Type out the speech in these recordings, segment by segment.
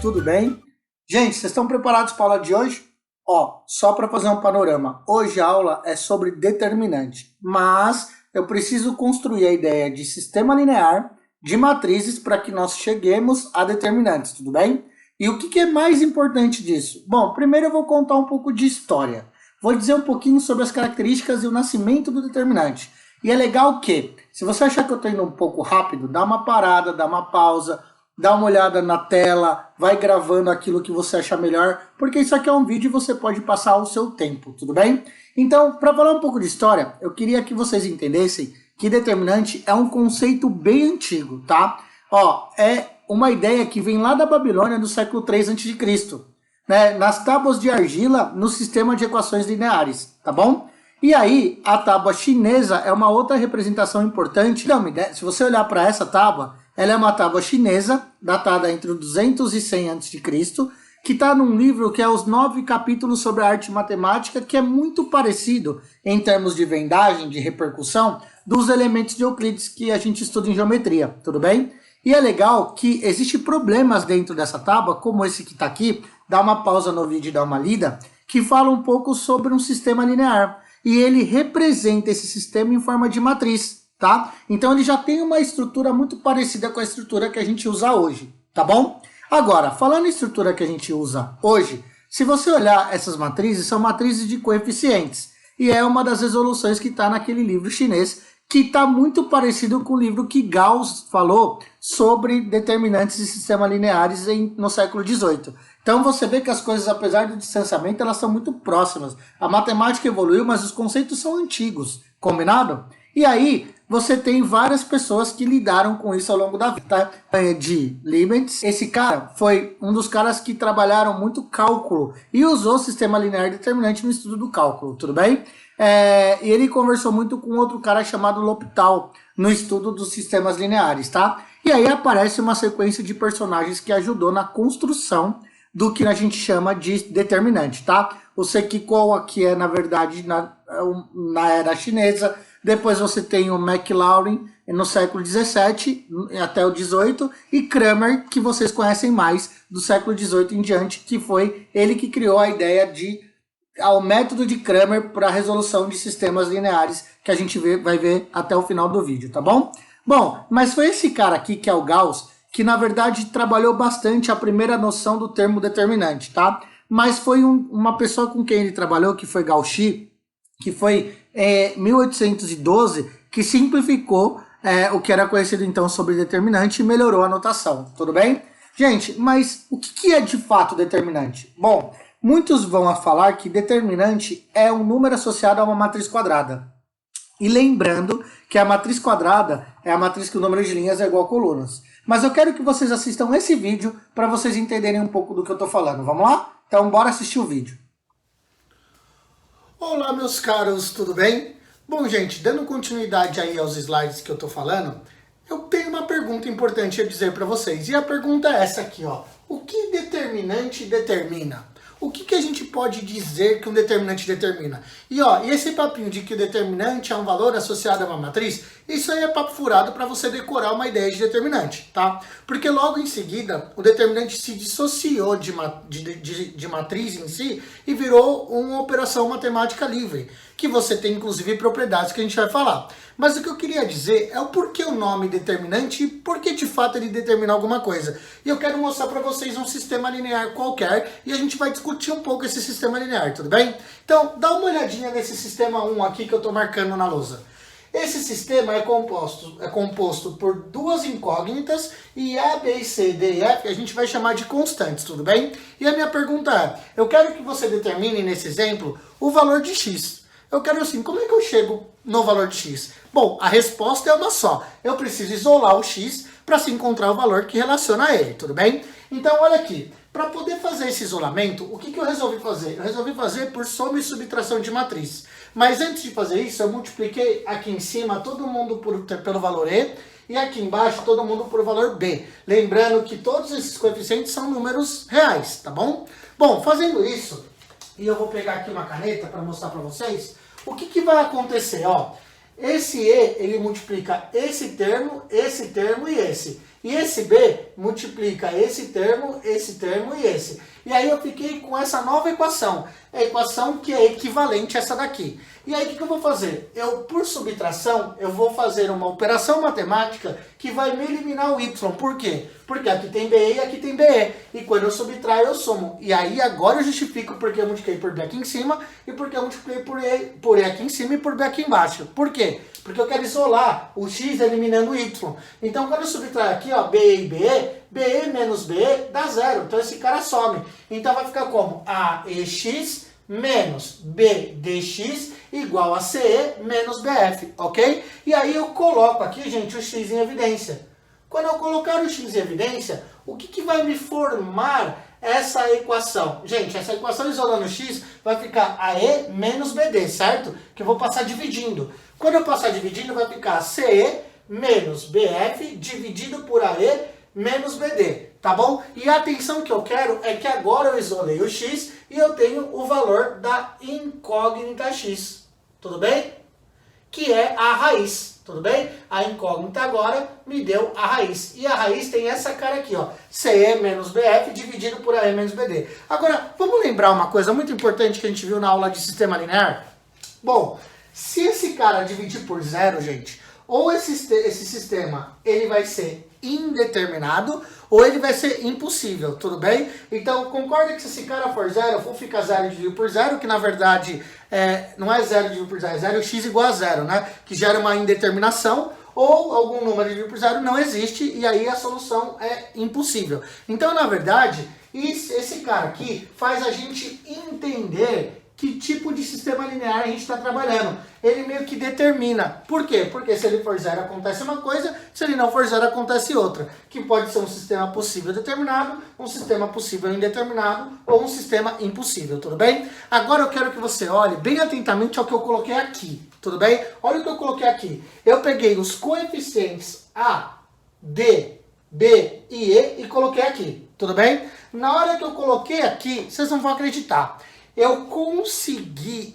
tudo bem? Gente, vocês estão preparados para a aula de hoje? Ó, só para fazer um panorama, hoje a aula é sobre determinante, mas eu preciso construir a ideia de sistema linear, de matrizes, para que nós cheguemos a determinantes, tudo bem? E o que é mais importante disso? Bom, primeiro eu vou contar um pouco de história. Vou dizer um pouquinho sobre as características e o nascimento do determinante. E é legal que, se você achar que eu estou indo um pouco rápido, dá uma parada, dá uma pausa, dá uma olhada na tela, vai gravando aquilo que você achar melhor, porque isso aqui é um vídeo e você pode passar o seu tempo, tudo bem? Então, para falar um pouco de história, eu queria que vocês entendessem que determinante é um conceito bem antigo, tá? Ó, é uma ideia que vem lá da Babilônia do século 3 a.C., né? Nas tábuas de argila no sistema de equações lineares, tá bom? E aí, a tábua chinesa é uma outra representação importante. Então, se você olhar para essa tábua, ela é uma tábua chinesa, datada entre 200 e 100 a.C., que está num livro que é os 9 capítulos sobre a arte matemática, que é muito parecido, em termos de vendagem, de repercussão, dos elementos de Euclides que a gente estuda em geometria, tudo bem? E é legal que existem problemas dentro dessa tábua, como esse que está aqui, dá uma pausa no vídeo e dá uma lida, que fala um pouco sobre um sistema linear. E ele representa esse sistema em forma de matriz, tá? Então ele já tem uma estrutura muito parecida com a estrutura que a gente usa hoje, tá bom? Agora, falando em estrutura que a gente usa hoje, se você olhar essas matrizes, são matrizes de coeficientes. E é uma das resoluções que está naquele livro chinês, que está muito parecido com o livro que Gauss falou sobre determinantes de sistemas lineares no século XVIII. Então você vê que as coisas, apesar do distanciamento, elas são muito próximas. A matemática evoluiu, mas os conceitos são antigos, combinado? E aí você tem várias pessoas que lidaram com isso ao longo da vida, tá? De Leibniz, esse cara foi um dos caras que trabalharam muito cálculo e usou o sistema linear determinante no estudo do cálculo, tudo bem? E ele conversou muito com outro cara chamado L'Hopital no estudo dos sistemas lineares, tá? E aí aparece uma sequência de personagens que ajudou na construção do que a gente chama de determinante, tá? O Sekiko, que é, na verdade, na era chinesa. Depois você tem o Maclaurin no século XVII até o XVIII. E Cramer, que vocês conhecem mais do século XVIII em diante, que foi ele que criou a ideia ao método de Cramer para a resolução de sistemas lineares, que a gente vai ver até o final do vídeo, tá bom? Bom, mas foi esse cara aqui, que é o Gauss, que na verdade trabalhou bastante a primeira noção do termo determinante, tá? Mas foi uma pessoa com quem ele trabalhou, que foi Cauchy, que foi em 1812, que simplificou o que era conhecido então sobre determinante e melhorou a notação, tudo bem? Gente, mas o que é de fato determinante? Bom, muitos vão falar que determinante é um número associado a uma matriz quadrada. E lembrando que a matriz quadrada é a matriz que o número de linhas é igual a colunas. Mas eu quero que vocês assistam esse vídeo para vocês entenderem um pouco do que eu estou falando. Vamos lá? Então bora assistir o vídeo. Olá meus caros, tudo bem? Bom gente, dando continuidade aí aos slides que eu estou falando, eu tenho uma pergunta importante a dizer para vocês. E a pergunta é essa aqui, ó. O que determinante determina? O que a gente pode dizer que um determinante determina? E esse papinho de que o determinante é um valor associado a uma matriz, isso aí é papo furado para você decorar uma ideia de determinante, tá? Porque logo em seguida, o determinante se dissociou de matriz em si e virou uma operação matemática livre, que você tem inclusive propriedades que a gente vai falar. Mas o que eu queria dizer é o porquê o nome determinante e por que de fato ele determina alguma coisa. E eu quero mostrar para vocês um sistema linear qualquer e a gente vai discutir um pouco esse sistema linear, tudo bem? Então, dá uma olhadinha nesse sistema 1 aqui que eu estou marcando na lousa. Esse sistema é composto por duas incógnitas e A, B, C, D e F a gente vai chamar de constantes, tudo bem? E a minha pergunta é, eu quero que você determine nesse exemplo o valor de x. Eu quero assim, como é que eu chego no valor de x? Bom, a resposta é uma só. Eu preciso isolar o x para se encontrar o valor que relaciona a ele, tudo bem? Então, olha aqui. Para poder fazer esse isolamento, o que eu resolvi fazer? Eu resolvi fazer por soma e subtração de matriz. Mas antes de fazer isso, eu multipliquei aqui em cima todo mundo pelo valor E e aqui embaixo todo mundo por valor B. Lembrando que todos esses coeficientes são números reais, tá bom? Bom, fazendo isso, e eu vou pegar aqui uma caneta para mostrar para vocês, o que vai acontecer? Esse E, ele multiplica esse termo e esse. E esse B multiplica esse termo e esse. E aí eu fiquei com essa nova equação. A equação que é equivalente a essa daqui. E aí o que eu vou fazer? Por subtração, eu vou fazer uma operação matemática que vai me eliminar o y. Por quê? Porque aqui tem BE e aqui tem BE. E quando eu subtraio, eu somo. E aí agora eu justifico porque eu multipliquei por B aqui em cima e porque eu multipliquei por E aqui em cima e por B aqui embaixo. Por quê? Porque eu quero isolar o x eliminando o y. Então quando eu subtraio aqui, ó, BE e BE menos BE dá zero. Então esse cara some. Então vai ficar como? AEx menos BDX igual a CE menos BF, ok? E aí eu coloco aqui, gente, o x em evidência. Quando eu colocar o x em evidência, o que vai me formar essa equação? Gente, essa equação isolando o x vai ficar AE menos BD, certo? Que eu vou passar dividindo. Quando eu passar dividindo, vai ficar CE menos BF dividido por AE menos BD, tá bom? E a atenção que eu quero é que agora eu isolei o x e eu tenho o valor da incógnita x, tudo bem? Que é a raiz, tudo bem? A incógnita agora me deu a raiz. E a raiz tem essa cara aqui, ó, CE menos BF dividido por AE menos BD. Agora, vamos lembrar uma coisa muito importante que a gente viu na aula de sistema linear? Bom, se esse cara dividir por zero, gente, ou esse sistema ele vai ser indeterminado ou ele vai ser impossível, tudo bem? Então, concorda que se esse cara for zero, eu vou ficar zero dividido por zero, que na verdade não é zero dividido por zero, é zero x igual a zero, né? Que gera uma indeterminação, ou algum número dividido por zero não existe, e aí a solução é impossível. Então, na verdade, esse cara aqui faz a gente entender que tipo de sistema linear a gente está trabalhando. Ele meio que determina. Por quê? Porque se ele for zero acontece uma coisa, se ele não for zero acontece outra. Que pode ser um sistema possível determinado, um sistema possível indeterminado ou um sistema impossível, tudo bem? Agora eu quero que você olhe bem atentamente ao que eu coloquei aqui, tudo bem? Olha o que eu coloquei aqui. Eu peguei os coeficientes A, D, B e E e coloquei aqui, tudo bem? Na hora que eu coloquei aqui, vocês não vão acreditar. Eu consegui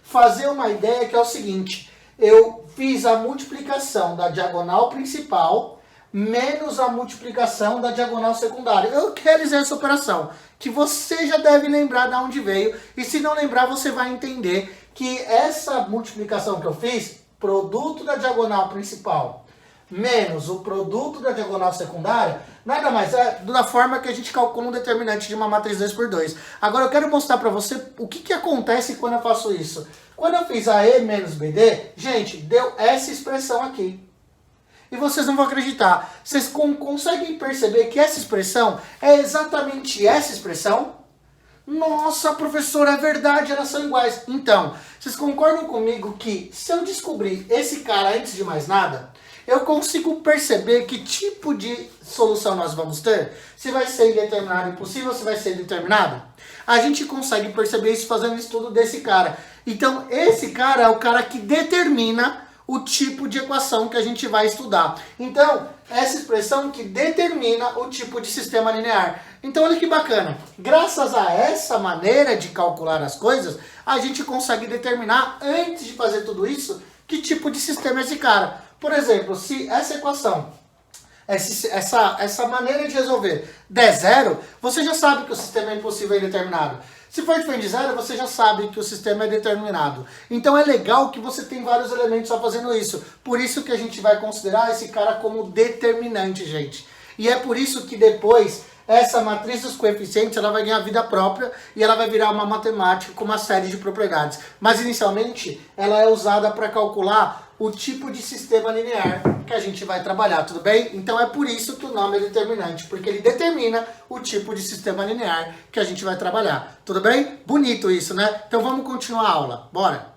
fazer uma ideia que é o seguinte. Eu fiz a multiplicação da diagonal principal menos a multiplicação da diagonal secundária. Eu realizei essa operação, que você já deve lembrar de onde veio. E se não lembrar, você vai entender que essa multiplicação que eu fiz, produto da diagonal principal menos o produto da diagonal secundária, nada mais é da forma que a gente calcula um determinante de uma matriz 2×2. Agora eu quero mostrar para você o que acontece quando eu faço isso. Quando eu fiz AE menos BD, gente, deu essa expressão aqui. E vocês não vão acreditar. Vocês conseguem perceber que essa expressão é exatamente essa expressão? Nossa, professor, é verdade, elas são iguais. Então, vocês concordam comigo que se eu descobrir esse cara antes de mais nada, eu consigo perceber que tipo de solução nós vamos ter? Se vai ser indeterminado e impossível, se vai ser determinado? A gente consegue perceber isso fazendo o estudo desse cara. Então, esse cara é o cara que determina o tipo de equação que a gente vai estudar. Então, essa expressão que determina o tipo de sistema linear. Então, olha que bacana. Graças a essa maneira de calcular as coisas, a gente consegue determinar, antes de fazer tudo isso, que tipo de sistema é esse cara. Por exemplo, se essa equação, essa maneira de resolver der zero, você já sabe que o sistema é impossível e indeterminado. Se for diferente de zero, você já sabe que o sistema é determinado. Então é legal que você tem vários elementos só fazendo isso. Por isso que a gente vai considerar esse cara como determinante, gente. E é por isso que depois essa matriz dos coeficientes ela vai ganhar vida própria e ela vai virar uma matemática com uma série de propriedades. Mas inicialmente ela é usada para calcular o tipo de sistema linear que a gente vai trabalhar, tudo bem? Então é por isso que o nome é determinante, porque ele determina o tipo de sistema linear que a gente vai trabalhar, tudo bem? Bonito isso, né? Então vamos continuar a aula, bora!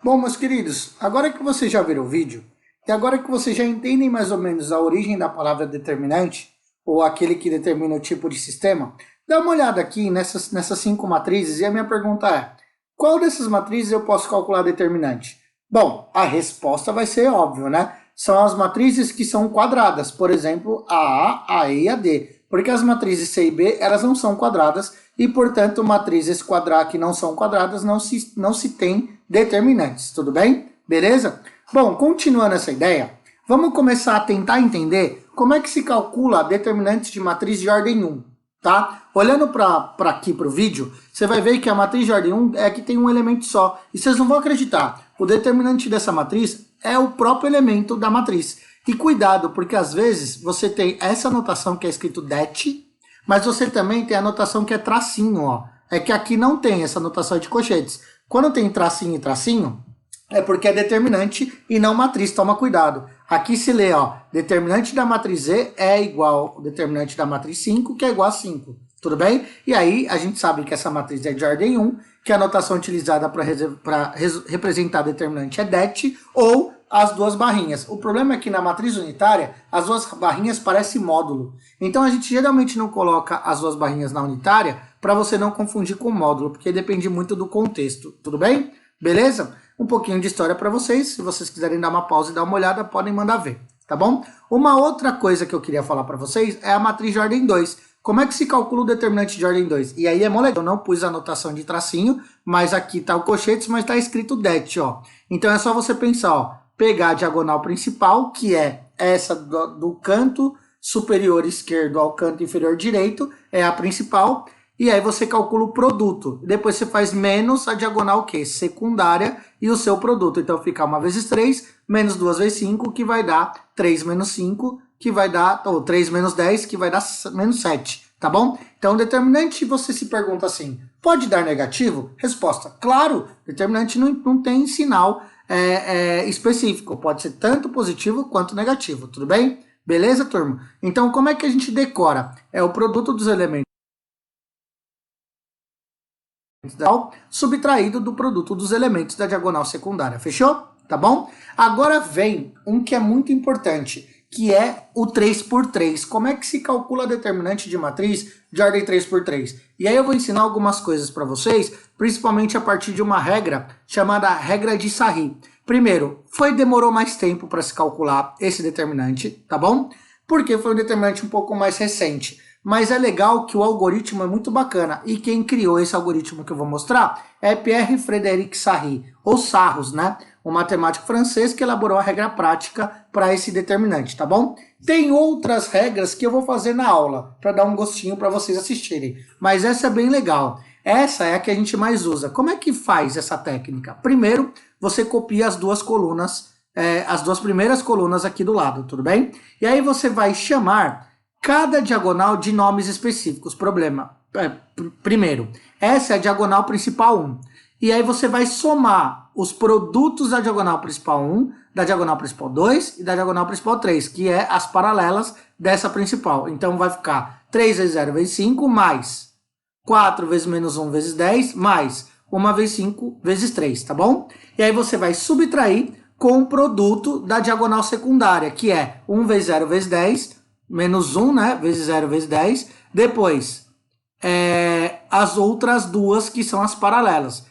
Bom, meus queridos, agora que vocês já viram o vídeo, e agora que vocês já entendem mais ou menos a origem da palavra determinante, ou aquele que determina o tipo de sistema, dá uma olhada aqui nessas 5 matrizes e a minha pergunta é: qual dessas matrizes eu posso calcular determinante? Bom, a resposta vai ser óbvio, né? São as matrizes que são quadradas, por exemplo, a E e a D. Porque as matrizes C e B, elas não são quadradas e, portanto, matrizes que não são quadradas não se tem determinantes, tudo bem? Beleza? Bom, continuando essa ideia, vamos começar a tentar entender como é que se calcula determinantes de matriz de ordem 1, tá? Olhando para aqui para o vídeo, você vai ver que a matriz de ordem 1 é que tem um elemento só. E vocês não vão acreditar, o determinante dessa matriz é o próprio elemento da matriz. E cuidado, porque às vezes você tem essa notação que é escrito det, mas você também tem a notação que é tracinho, ó. É que aqui não tem essa notação de colchetes. Quando tem tracinho e tracinho, é porque é determinante e não matriz, toma cuidado. Aqui se lê, ó, determinante da matriz E é igual ao determinante da matriz 5, que é igual a 5. Tudo bem? E aí a gente sabe que essa matriz é de ordem 1, que a notação utilizada para representar determinante é det ou as duas barrinhas. O problema é que na matriz unitária, as duas barrinhas parecem módulo. Então a gente geralmente não coloca as duas barrinhas na unitária para você não confundir com módulo, porque depende muito do contexto. Tudo bem? Beleza? Um pouquinho de história para vocês. Se vocês quiserem dar uma pausa e dar uma olhada, podem mandar ver, tá bom? Uma outra coisa que eu queria falar para vocês é a matriz de ordem 2. Como é que se calcula o determinante de ordem 2? E aí é mó legal. Eu não pus a anotação de tracinho, mas aqui tá o colchetes, mas tá escrito det, ó. Então é só você pensar, ó, pegar a diagonal principal, que é essa do canto superior esquerdo ao canto inferior direito, é a principal, e aí você calcula o produto. Depois você faz menos a diagonal o quê? Secundária e o seu produto. Então fica 1 vezes 3, menos 2 vezes 5, que vai dar 3 menos 5, que vai dar, ou 3 menos 10, que vai dar menos 7, tá bom? Então, determinante, você se pergunta assim, pode dar negativo? Resposta, claro, determinante não tem sinal específico, pode ser tanto positivo quanto negativo, tudo bem? Beleza, turma? Então, como é que a gente decora? É o produto dos elementos subtraído do produto dos elementos da diagonal secundária, fechou? Tá bom? Agora vem um que é muito importante, que é o 3 por 3. Como é que se calcula determinante de matriz de ordem 3 por 3? E aí eu vou ensinar algumas coisas para vocês, principalmente a partir de uma regra chamada regra de Sarri. Primeiro, demorou mais tempo para se calcular esse determinante, tá bom? Porque foi um determinante um pouco mais recente. Mas é legal que o algoritmo é muito bacana. E quem criou esse algoritmo que eu vou mostrar é Pierre Frédéric Sarri, ou Sarros, né? Um matemático francês que elaborou a regra prática para esse determinante, tá bom? Tem outras regras que eu vou fazer na aula, para dar um gostinho para vocês assistirem. Mas essa é bem legal. Essa é a que a gente mais usa. Como é que faz essa técnica? Primeiro, você copia as duas colunas, as duas primeiras colunas aqui do lado, tudo bem? E aí você vai chamar cada diagonal de nomes específicos. Primeiro, essa é a diagonal principal 1. E aí você vai somar os produtos da diagonal principal 1, da diagonal principal 2 e da diagonal principal 3, que é as paralelas dessa principal. Então vai ficar 3 vezes 0 vezes 5, mais 4 vezes menos 1 vezes 10, mais 1 vezes 5 vezes 3, tá bom? E aí você vai subtrair com o produto da diagonal secundária, que é 1 vezes 0 vezes 10, menos 1, né, vezes 0 vezes 10. Depois, as outras duas que são as paralelas.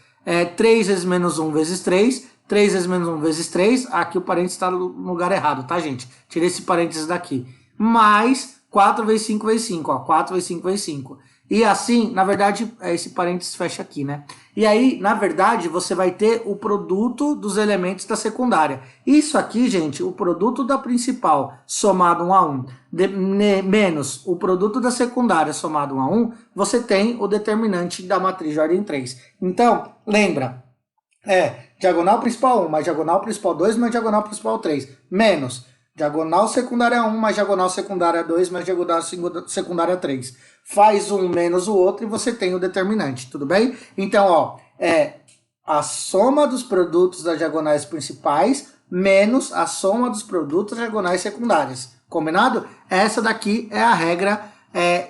3 vezes menos 1 vezes 3, 3 vezes menos 1 vezes 3, aqui o parênteses está no lugar errado, tá, gente? Tirei esse parênteses daqui. Mais 4 vezes 5 vezes 5, ó, 4 vezes 5 vezes 5. E assim, na verdade, esse parênteses fecha aqui, né? E aí, na verdade, você vai ter o produto dos elementos da secundária. Isso aqui, gente, o produto da principal somado 1 a 1, menos o produto da secundária somado 1 a 1, você tem o determinante da matriz de ordem 3. Então, lembra, diagonal principal 1 mais diagonal principal 2 mais diagonal principal 3, menos diagonal secundária 1 mais diagonal secundária 2 mais diagonal secundária 3. Faz um menos o outro e você tem o determinante, tudo bem? Então, ó, a soma dos produtos das diagonais principais menos a soma dos produtos das diagonais secundárias. Combinado? Essa daqui é a regra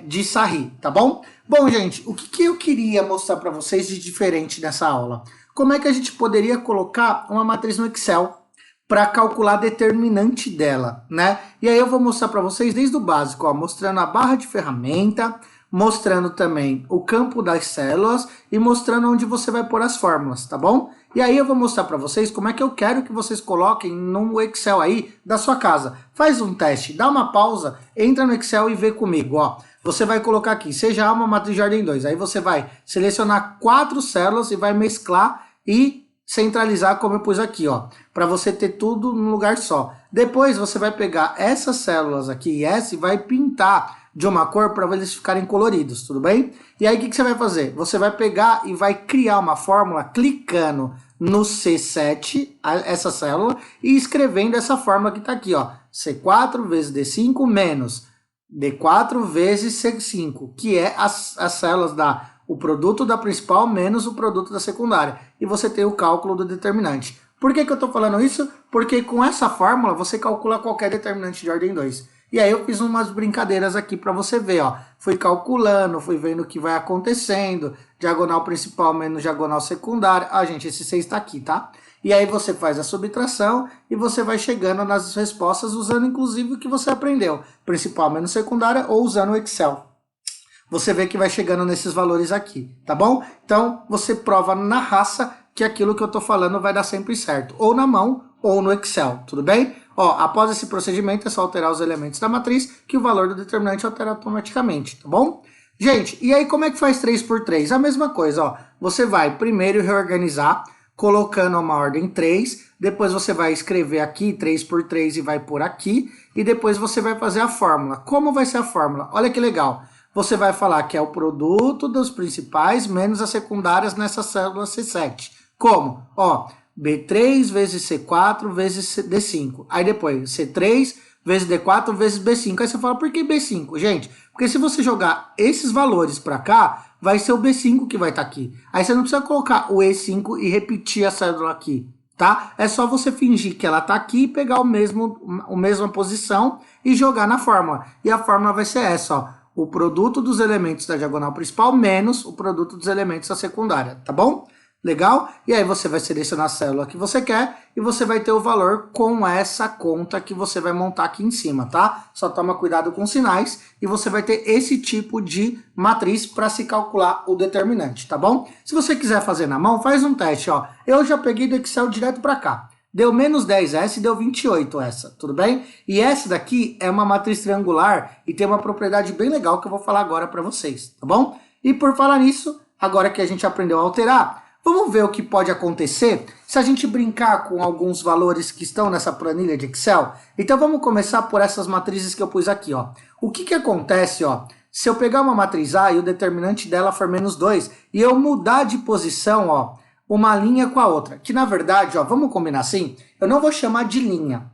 de Sarri, tá bom? Bom, gente, o que eu queria mostrar para vocês de diferente nessa aula? Como é que a gente poderia colocar uma matriz no Excel para calcular a determinante dela, né? E aí eu vou mostrar para vocês desde o básico, ó, mostrando a barra de ferramenta, mostrando também o campo das células e mostrando onde você vai pôr as fórmulas, tá bom? E aí eu vou mostrar para vocês como é que eu quero que vocês coloquem no Excel aí da sua casa. Faz um teste, dá uma pausa, entra no Excel e vê comigo, ó. Você vai colocar aqui, seja uma matriz de ordem 2, aí você vai selecionar 4 células e vai mesclar e centralizar como eu pus aqui, ó, para você ter tudo num lugar só. Depois você vai pegar essas células aqui e essa e vai pintar de uma cor para eles ficarem coloridos, tudo bem? E aí o que você vai fazer? Você vai pegar e vai criar uma fórmula clicando no C7, essa célula, e escrevendo essa fórmula que está aqui, ó, C4 vezes D5 menos D4 vezes C5, que é as células o produto da principal menos o produto da secundária. E você tem o cálculo do determinante. Por que eu estou falando isso? Porque com essa fórmula você calcula qualquer determinante de ordem 2. E aí eu fiz umas brincadeiras aqui para você ver, ó. Fui calculando, fui vendo o que vai acontecendo. Diagonal principal menos diagonal secundária. Ah, gente, esse 6 está aqui, tá? E aí você faz a subtração e você vai chegando nas respostas usando inclusive o que você aprendeu. Principal menos secundária ou usando o Excel. Você vê que vai chegando nesses valores aqui, tá bom? Então, você prova na raça que aquilo que eu tô falando vai dar sempre certo. Ou na mão, ou no Excel, tudo bem? Ó, após esse procedimento, é só alterar os elementos da matriz, que o valor do determinante altera automaticamente, tá bom? Gente, e aí como é que faz 3 por 3? A mesma coisa, ó. Você vai primeiro reorganizar, colocando uma ordem 3, depois você vai escrever aqui 3 por 3 e vai por aqui, e depois você vai fazer a fórmula. Como vai ser a fórmula? Olha que legal. Você vai falar que é o produto dos principais menos as secundárias nessa célula C7. Como? Ó, B3 vezes C4 vezes D5. Aí depois, C3 vezes D4 vezes B5. Aí você fala, por que B5? Gente, porque se você jogar esses valores para cá, vai ser o B5 que vai estar aqui. Aí você não precisa colocar o E5 e repetir a célula aqui, tá? É só você fingir que ela está aqui e pegar a mesma posição e jogar na fórmula. E a fórmula vai ser essa, ó. O produto dos elementos da diagonal principal menos o produto dos elementos da secundária, tá bom? Legal? E aí você vai selecionar a célula que você quer e você vai ter o valor com essa conta que você vai montar aqui em cima, tá? Só toma cuidado com os sinais e você vai ter esse tipo de matriz para se calcular o determinante, tá bom? Se você quiser fazer na mão, faz um teste, ó. Eu já peguei do Excel direto para cá. Deu menos 10 essa e deu 28 essa, tudo bem? E essa daqui é uma matriz triangular e tem uma propriedade bem legal que eu vou falar agora para vocês, tá bom? E por falar nisso, agora que a gente aprendeu a alterar, vamos ver o que pode acontecer se a gente brincar com alguns valores que estão nessa planilha de Excel. Então vamos começar por essas matrizes que eu pus aqui, ó. O que acontece, ó? Se eu pegar uma matriz A e o determinante dela for menos 2 e eu mudar de posição, ó, uma linha com a outra, que na verdade, ó, vamos combinar assim, eu não vou chamar de linha,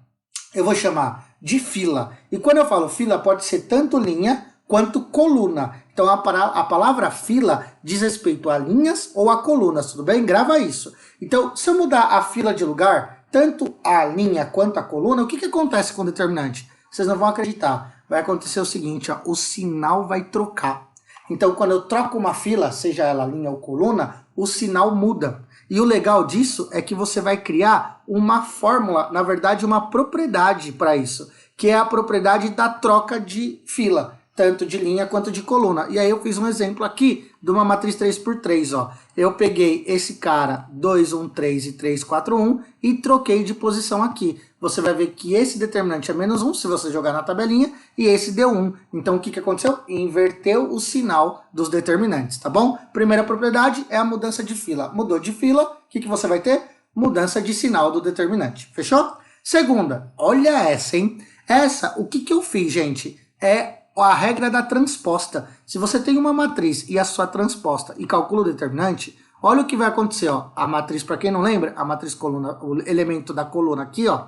eu vou chamar de fila. E quando eu falo fila, pode ser tanto linha quanto coluna. Então a palavra fila diz respeito a linhas ou a colunas, tudo bem? Grava isso. Então, se eu mudar a fila de lugar, tanto a linha quanto a coluna, o que acontece com o determinante? Vocês não vão acreditar. Vai acontecer o seguinte, ó, o sinal vai trocar. Então, quando eu troco uma fila, seja ela linha ou coluna, o sinal muda. E o legal disso é que você vai criar uma fórmula, na verdade uma propriedade para isso, que é a propriedade da troca de fila, tanto de linha quanto de coluna. E aí eu fiz um exemplo aqui de uma matriz 3 por 3, ó. Eu peguei esse cara 2, 1, 3 e 3, 4, 1 e troquei de posição aqui. Você vai ver que esse determinante é menos 1 se você jogar na tabelinha e esse deu 1. Então o que aconteceu? Inverteu o sinal dos determinantes, tá bom? Primeira propriedade é a mudança de fila. Mudou de fila, o que você vai ter? Mudança de sinal do determinante. Fechou? Segunda, olha essa, hein? Essa, o que eu fiz, gente? É a regra da transposta. Se você tem uma matriz e a sua transposta e calcula o determinante, olha o que vai acontecer, ó. A matriz, para quem não lembra, a matriz coluna, o elemento da coluna aqui, ó,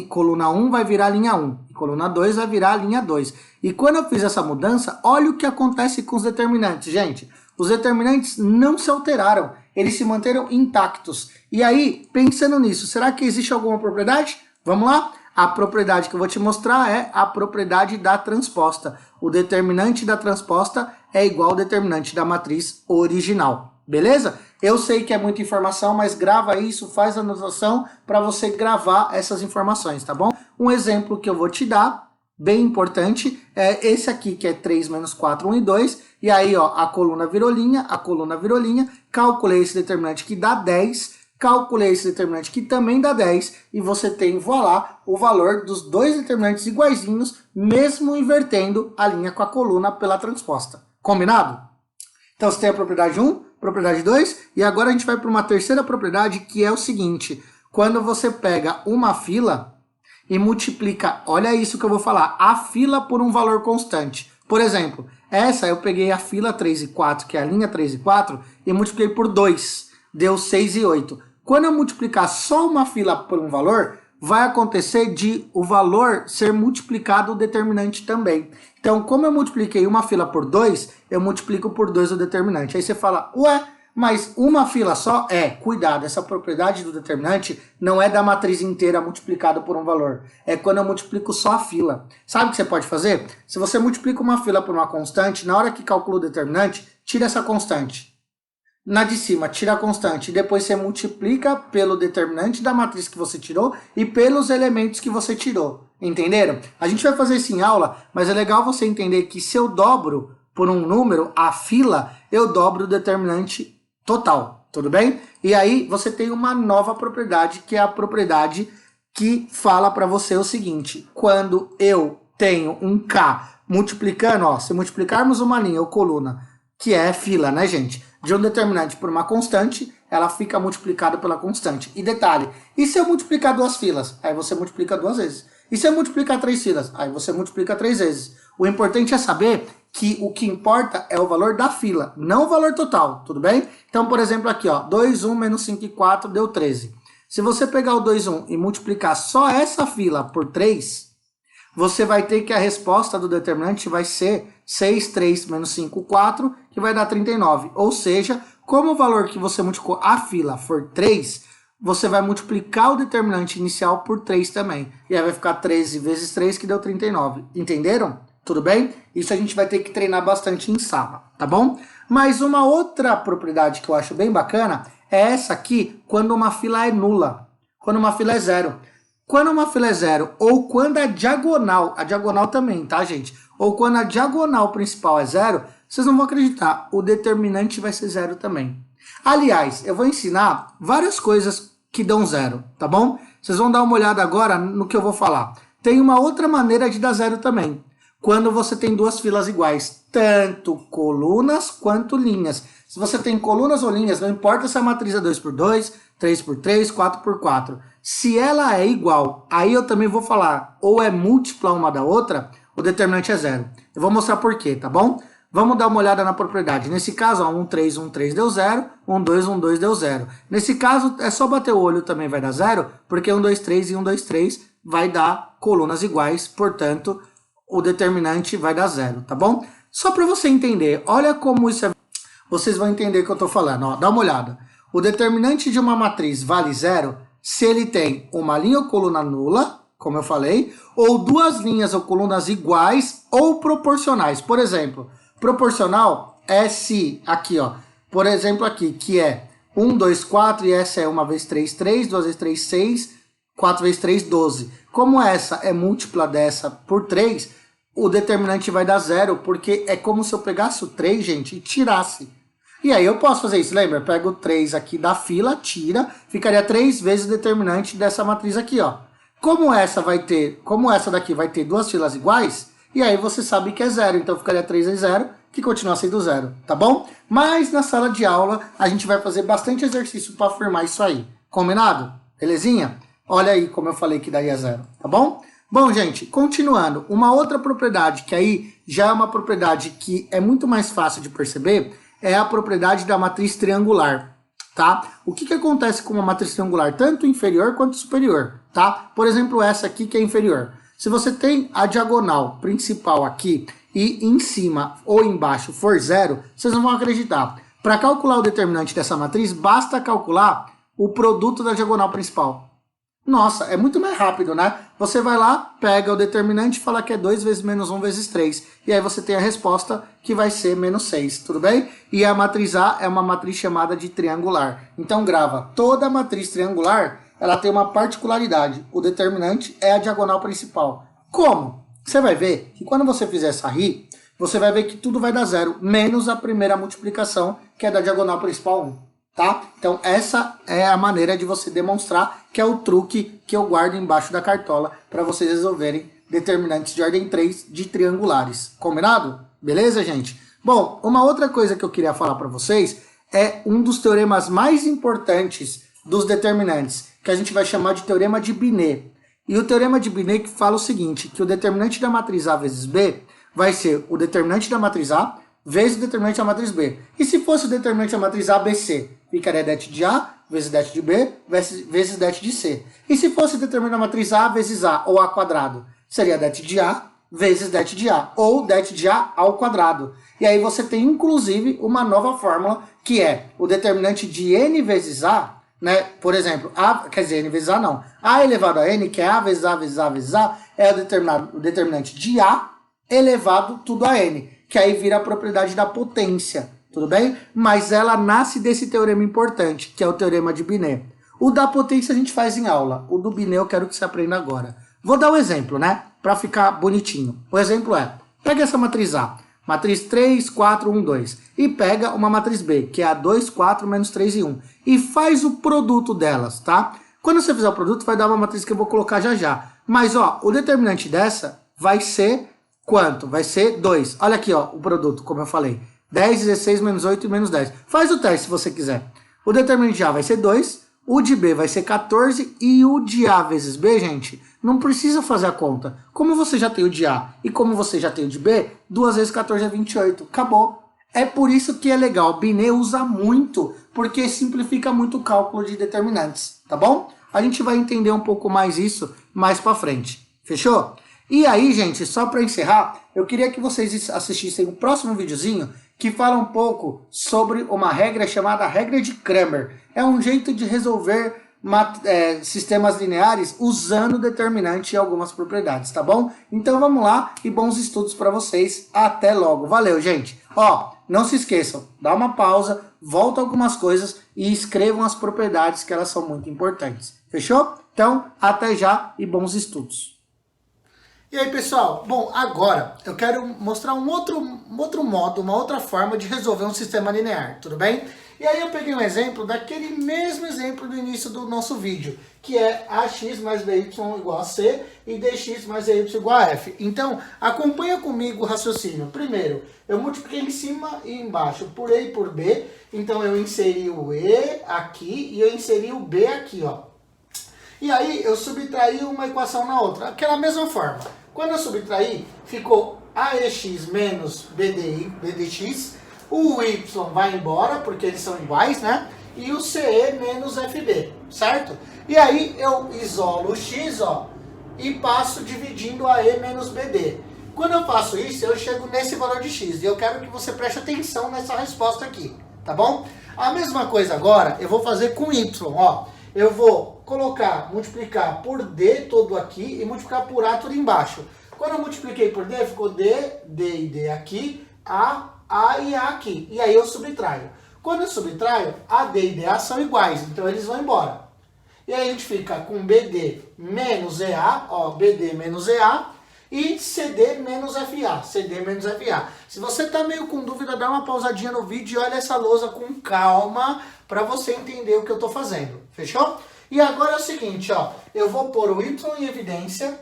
coluna 1 vai virar linha 1, e coluna 2 vai virar linha 2. E quando eu fiz essa mudança, olha o que acontece com os determinantes, gente. Os determinantes não se alteraram, eles se manteram intactos. E aí, pensando nisso, será que existe alguma propriedade? Vamos lá? A propriedade que eu vou te mostrar é a propriedade da transposta. O determinante da transposta é igual ao determinante da matriz original. Beleza? Eu sei que é muita informação, mas grava isso, faz a anotação para você gravar essas informações, tá bom? Um exemplo que eu vou te dar, bem importante, é esse aqui, que é 3 menos 4, 1 e 2. E aí, ó, a coluna virou linha, calculei esse determinante que dá 10, calculei esse determinante que também dá 10, e você tem, voilá, o valor dos dois determinantes iguaizinhos, mesmo invertendo a linha com a coluna pela transposta. Combinado? Então você tem a propriedade 1, Propriedade 2. E agora a gente vai para uma terceira propriedade, que é o seguinte. Quando você pega uma fila e multiplica, olha isso que eu vou falar, a fila por um valor constante. Por exemplo, essa eu peguei a fila 3 e 4, que é a linha 3 e 4, e multipliquei por 2, deu 6 e 8. Quando eu multiplicar só uma fila por um valor, vai acontecer de o valor ser multiplicado o determinante também. Então, como eu multipliquei uma fila por 2, eu multiplico por 2 o determinante. Aí você fala, ué, mas uma fila só? Cuidado, essa propriedade do determinante não é da matriz inteira multiplicada por um valor. É quando eu multiplico só a fila. Sabe o que você pode fazer? Se você multiplica uma fila por uma constante, na hora que calcula o determinante, tira essa constante. Na de cima, tira a constante. E depois você multiplica pelo determinante da matriz que você tirou e pelos elementos que você tirou. Entenderam? A gente vai fazer isso em aula, mas é legal você entender que se eu dobro por um número, a fila, eu dobro o determinante total, tudo bem? E aí você tem uma nova propriedade, que é a propriedade que fala para você o seguinte: quando eu tenho um K multiplicando, ó, se multiplicarmos uma linha ou coluna, que é fila, né, gente? De um determinante por uma constante, ela fica multiplicada pela constante. E detalhe, e se eu multiplicar duas filas? Aí você multiplica duas vezes. E se eu multiplicar três filas? Aí você multiplica três vezes. O importante é saber que o que importa é o valor da fila, não o valor total, tudo bem? Então, por exemplo, aqui, ó, 2, 1 menos 5 e 4 deu 13. Se você pegar o 2, 1 e multiplicar só essa fila por 3, você vai ter que a resposta do determinante vai ser 6, 3 menos 5, 4, que vai dar 39. Ou seja, como o valor que você multiplicou a fila for 3, você vai multiplicar o determinante inicial por 3 também. E aí vai ficar 13 vezes 3, que deu 39. Entenderam? Tudo bem? Isso a gente vai ter que treinar bastante em sala, tá bom? Mas uma outra propriedade que eu acho bem bacana é essa aqui, quando uma fila é nula. Quando uma fila é zero. Quando uma fila é zero, ou quando a diagonal também, tá, gente? Ou quando a diagonal principal é zero, vocês não vão acreditar, o determinante vai ser zero também. Aliás, eu vou ensinar várias coisas que dão zero, tá bom? Vocês vão dar uma olhada agora no que eu vou falar. Tem uma outra maneira de dar zero também. Quando você tem duas filas iguais, tanto colunas quanto linhas. Se você tem colunas ou linhas, não importa se a matriz é 2 por 2, 3 por 3, 4 por 4. Se ela é igual, aí eu também vou falar, ou é múltipla uma da outra, o determinante é zero. Eu vou mostrar por quê, tá bom? Vamos dar uma olhada na propriedade. Nesse caso, ó, 1, 3, 1, 3 deu 0, 1, 2, 1, 2 deu 0. Nesse caso, é só bater o olho também vai dar 0, porque 1, 2, 3 e 1, 2, 3 vai dar colunas iguais, portanto, o determinante vai dar 0, tá bom? Só para você entender, olha como isso é... Vocês vão entender o que eu estou falando, ó, dá uma olhada. O determinante de uma matriz vale 0 se ele tem uma linha ou coluna nula, como eu falei, ou duas linhas ou colunas iguais ou proporcionais. Por exemplo, proporcional é se, aqui ó, por exemplo aqui, que é 1, 2, 4, e essa é 1 vezes 3, 3, 2 vezes 3, 6, 4 vezes 3, 12. Como essa é múltipla dessa por 3, o determinante vai dar 0, porque é como se eu pegasse o 3, gente, e tirasse. E aí eu posso fazer isso, lembra? Eu pego o 3 aqui da fila, tira, ficaria 3 vezes o determinante dessa matriz aqui, ó. Como essa daqui vai ter duas filas iguais, e aí você sabe que é 0, então ficaria 3 vezes 0, que continua sendo 0, tá bom? Mas na sala de aula a gente vai fazer bastante exercício para afirmar isso aí. Combinado? Belezinha? Olha aí como eu falei que daria 0, tá bom? Bom, gente, continuando, uma outra propriedade que aí já é uma propriedade que é muito mais fácil de perceber é a propriedade da matriz triangular, tá? O que acontece com uma matriz triangular, tanto inferior quanto superior, tá? Por exemplo, essa aqui que é inferior. Se você tem a diagonal principal aqui e em cima ou embaixo for 0, vocês não vão acreditar. Para calcular o determinante dessa matriz, basta calcular o produto da diagonal principal. Nossa, é muito mais rápido, né? Você vai lá, pega o determinante e fala que é 2 vezes menos 1 vezes 3. E aí você tem a resposta que vai ser menos 6, tudo bem? E a matriz A é uma matriz chamada de triangular. Então grava, toda matriz triangular, ela tem uma particularidade. O determinante é a diagonal principal. Como? Você vai ver que quando você fizer essa RI, você vai ver que tudo vai dar 0, menos a primeira multiplicação, que é da diagonal principal 1. Tá? Então essa é a maneira de você demonstrar, que é o truque que eu guardo embaixo da cartola para vocês resolverem determinantes de ordem 3 de triangulares. Combinado? Beleza, gente? Bom, uma outra coisa que eu queria falar para vocês é um dos teoremas mais importantes dos determinantes, que a gente vai chamar de teorema de Binet. E o teorema de Binet que fala o seguinte, que o determinante da matriz A vezes B vai ser o determinante da matriz A vezes o determinante da matriz B. E se fosse o determinante da matriz A, B, C, ficaria det de A vezes det de B vezes det de C. E se fosse o determinante da matriz A vezes A, ou A quadrado, seria det de A vezes det de A, ou det de A ao quadrado. E aí você tem, inclusive, uma nova fórmula, que é o determinante de N vezes A, né? Por exemplo, A, quer dizer, N vezes A não. A elevado a N, que é A vezes A vezes A vezes A, é o determinante de A elevado tudo a N, que aí vira a propriedade da potência, tudo bem? Mas ela nasce desse teorema importante, que é o teorema de Binet. O da potência a gente faz em aula, o do Binet eu quero que você aprenda agora. Vou dar um exemplo, né? Para ficar bonitinho. O exemplo é, pega essa matriz A, matriz 3, 4, 1, 2, e pega uma matriz B, que é a 2, 4, menos 3 e 1, e faz o produto delas, tá? Quando você fizer o produto, vai dar uma matriz que eu vou colocar já já. Mas, ó, o determinante dessa vai ser quanto? Vai ser 2. Olha aqui, ó, o produto, como eu falei. 10, 16, menos 8 e menos 10. Faz o teste se você quiser. O determinante de A vai ser 2, o de B vai ser 14 e o de A vezes B, gente, não precisa fazer a conta. Como você já tem o de A e como você já tem o de B, 2 vezes 14 é 28. Acabou. É por isso que é legal. Binet usa muito, porque simplifica muito o cálculo de determinantes, tá bom? A gente vai entender um pouco mais isso mais pra frente. Fechou? E aí, gente, só para encerrar, eu queria que vocês assistissem o próximo videozinho que fala um pouco sobre uma regra chamada regra de Cramer. É um jeito de resolver sistemas lineares usando determinante e algumas propriedades, tá bom? Então vamos lá e bons estudos para vocês. Até logo. Valeu, gente. Ó, não se esqueçam, dá uma pausa, volta algumas coisas e escrevam as propriedades que elas são muito importantes. Fechou? Então, até já e bons estudos. E aí, pessoal? Bom, agora eu quero mostrar um outro modo, uma outra forma de resolver um sistema linear, tudo bem? E aí eu peguei um exemplo daquele mesmo exemplo do início do nosso vídeo, que é ax mais by igual a c e dx mais dy igual a f. Então, acompanha comigo o raciocínio. Primeiro, eu multipliquei em cima e embaixo por e e por b, então eu inseri o e aqui e eu inseri o b aqui, ó. E aí eu subtraí uma equação na outra, aquela mesma forma. Quando eu subtraí, ficou aex menos bdx, o y vai embora, porque eles são iguais, né? E o ce menos fb, certo? E aí eu isolo o x, ó, e passo dividindo ae menos bd. Quando eu faço isso, eu chego nesse valor de x, e eu quero que você preste atenção nessa resposta aqui, tá bom? A mesma coisa agora eu vou fazer com y, ó. Eu vou multiplicar por d todo aqui e multiplicar por a tudo embaixo. Quando eu multipliquei por d, ficou d e d aqui, a e a aqui. E aí eu subtraio. Quando eu subtraio, a d e a são iguais, então eles vão embora. E aí a gente fica com bd menos ea, ó, bd menos ea, e cd menos fa, cd menos fa. Se você tá meio com dúvida, dá uma pausadinha no vídeo e olha essa lousa com calma, para você entender o que eu estou fazendo, fechou? E agora é o seguinte, ó, eu vou pôr o y em evidência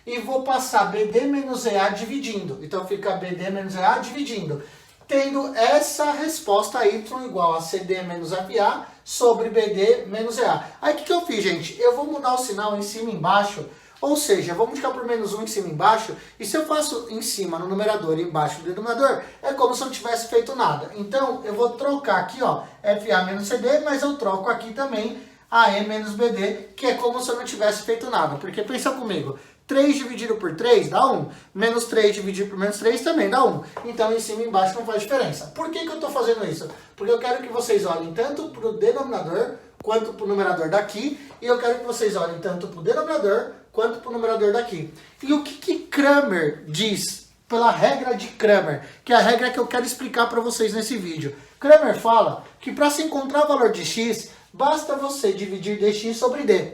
e vou passar BD menos EA dividindo. Então fica BD menos EA dividindo. Tendo essa resposta y igual a CD menos FA sobre BD menos EA. Aí o que eu fiz, gente? Eu vou mudar o sinal em cima e embaixo. Ou seja, vou multiplicar por menos 1 em cima e embaixo, e se eu faço em cima no numerador e embaixo no denominador, é como se eu não tivesse feito nada. Então, eu vou trocar aqui, ó, FA menos CD, mas eu troco aqui também AE menos BD, que é como se eu não tivesse feito nada. Porque pensa comigo, 3 dividido por 3 dá 1, menos 3 dividido por menos 3 também dá 1. Então, em cima e embaixo não faz diferença. Por que eu estou fazendo isso? Porque eu quero que vocês olhem tanto para o denominador quanto para o numerador daqui, e eu quero que vocês olhem tanto para o denominador quanto para o numerador daqui. E o que Cramer diz pela regra de Cramer, que é a regra que eu quero explicar para vocês nesse vídeo? Cramer fala que para se encontrar o valor de x, basta você dividir dx sobre d.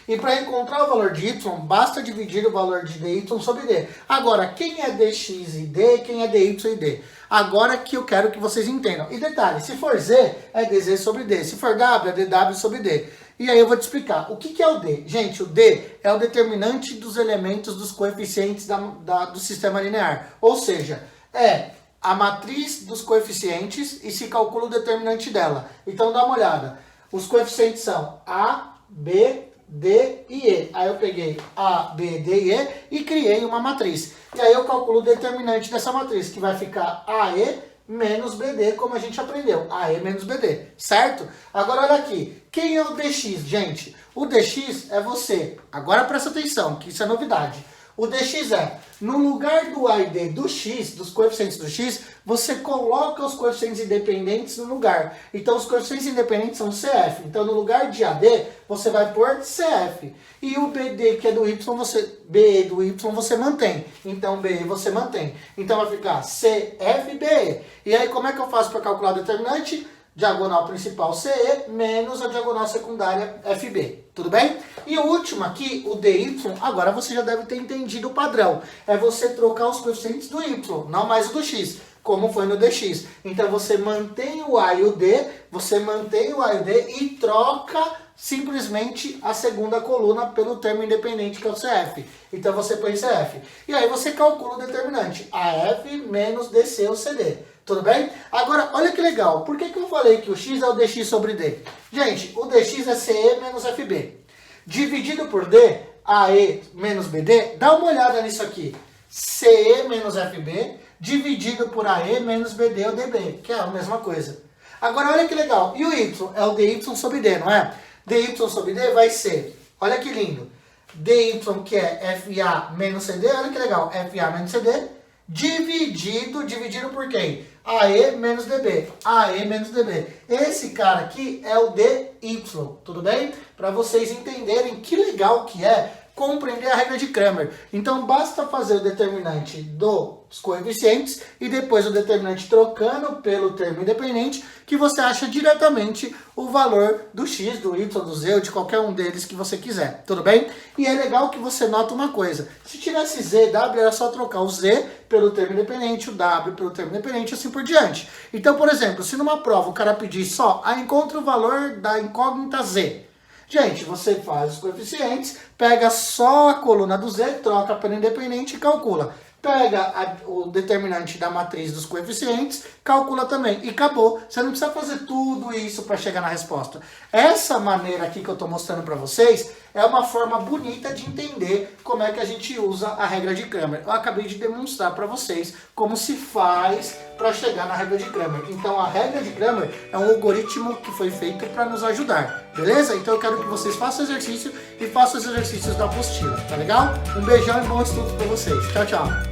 E para encontrar o valor de y, basta dividir o valor de dy sobre d. Agora, quem é dx e d, quem é dy e d? Agora que eu quero que vocês entendam. E detalhe, se for z, é dz sobre d. Se for w, é dw sobre d. E aí eu vou te explicar. O que é o d? Gente, o d é o determinante dos elementos dos coeficientes do sistema linear. Ou seja, é a matriz dos coeficientes e se calcula o determinante dela. Então dá uma olhada. Os coeficientes são A, B, D e E. Aí eu peguei A, B, D e E e criei uma matriz. E aí eu calculo o determinante dessa matriz, que vai ficar AE menos BD, como a gente aprendeu. AE menos BD, certo? Agora olha aqui. Quem é o DX, gente? O DX é você. Agora presta atenção, que isso é novidade. O DX é, no lugar do A e D do X, dos coeficientes do X, você coloca os coeficientes independentes no lugar. Então, os coeficientes independentes são CF. Então, no lugar de AD, você vai pôr CF. E o BD, que é do Y, BE do Y, você mantém. Então, BE você mantém. Então, vai ficar CFBE. E aí, como é que eu faço para calcular o determinante? Diagonal principal CE menos a diagonal secundária FB. Tudo bem? E o último aqui, o DY, agora você já deve ter entendido o padrão. É você trocar os coeficientes do Y, não mais o do X, como foi no DX. Então você mantém o A e o D, você mantém o A e o D e troca simplesmente a segunda coluna pelo termo independente que é o CF. Então você põe CF. E aí você calcula o determinante, AF menos DC ou CD. Tudo bem? Agora, olha que legal. Por que eu falei que o X é o DX sobre D? Gente, o DX é CE menos FB. Dividido por D, AE menos BD, dá uma olhada nisso aqui. CE menos FB, dividido por AE menos BD ou DB, que é a mesma coisa. Agora, olha que legal. E o Y? É o DY sobre D, não é? DY sobre D vai ser, olha que lindo. DY, que é FA menos CD, olha que legal. FA menos CD, dividido por quem? AE menos DB. AE menos DB. Esse cara aqui é o DY, tudo bem? Para vocês entenderem que legal que é compreender a regra de Cramer. Então basta fazer o determinante dos coeficientes e depois o determinante trocando pelo termo independente que você acha diretamente o valor do x, do y, do z ou de qualquer um deles que você quiser, tudo bem? E é legal que você nota uma coisa, se tivesse z, w, era só trocar o z pelo termo independente, o w pelo termo independente e assim por diante. Então, por exemplo, se numa prova o cara pedir só, encontre o valor da incógnita z. Gente, você faz os coeficientes, pega só a coluna do z, troca pelo independente e calcula. Pega o determinante da matriz dos coeficientes, calcula também. E acabou. Você não precisa fazer tudo isso para chegar na resposta. Essa maneira aqui que eu estou mostrando para vocês é uma forma bonita de entender como é que a gente usa a regra de Cramer. Eu acabei de demonstrar para vocês como se faz para chegar na regra de Cramer. Então a regra de Cramer é um algoritmo que foi feito para nos ajudar. Beleza? Então eu quero que vocês façam o exercício e façam os exercícios da apostila. Tá legal? Um beijão e bom estudo para vocês. Tchau, tchau.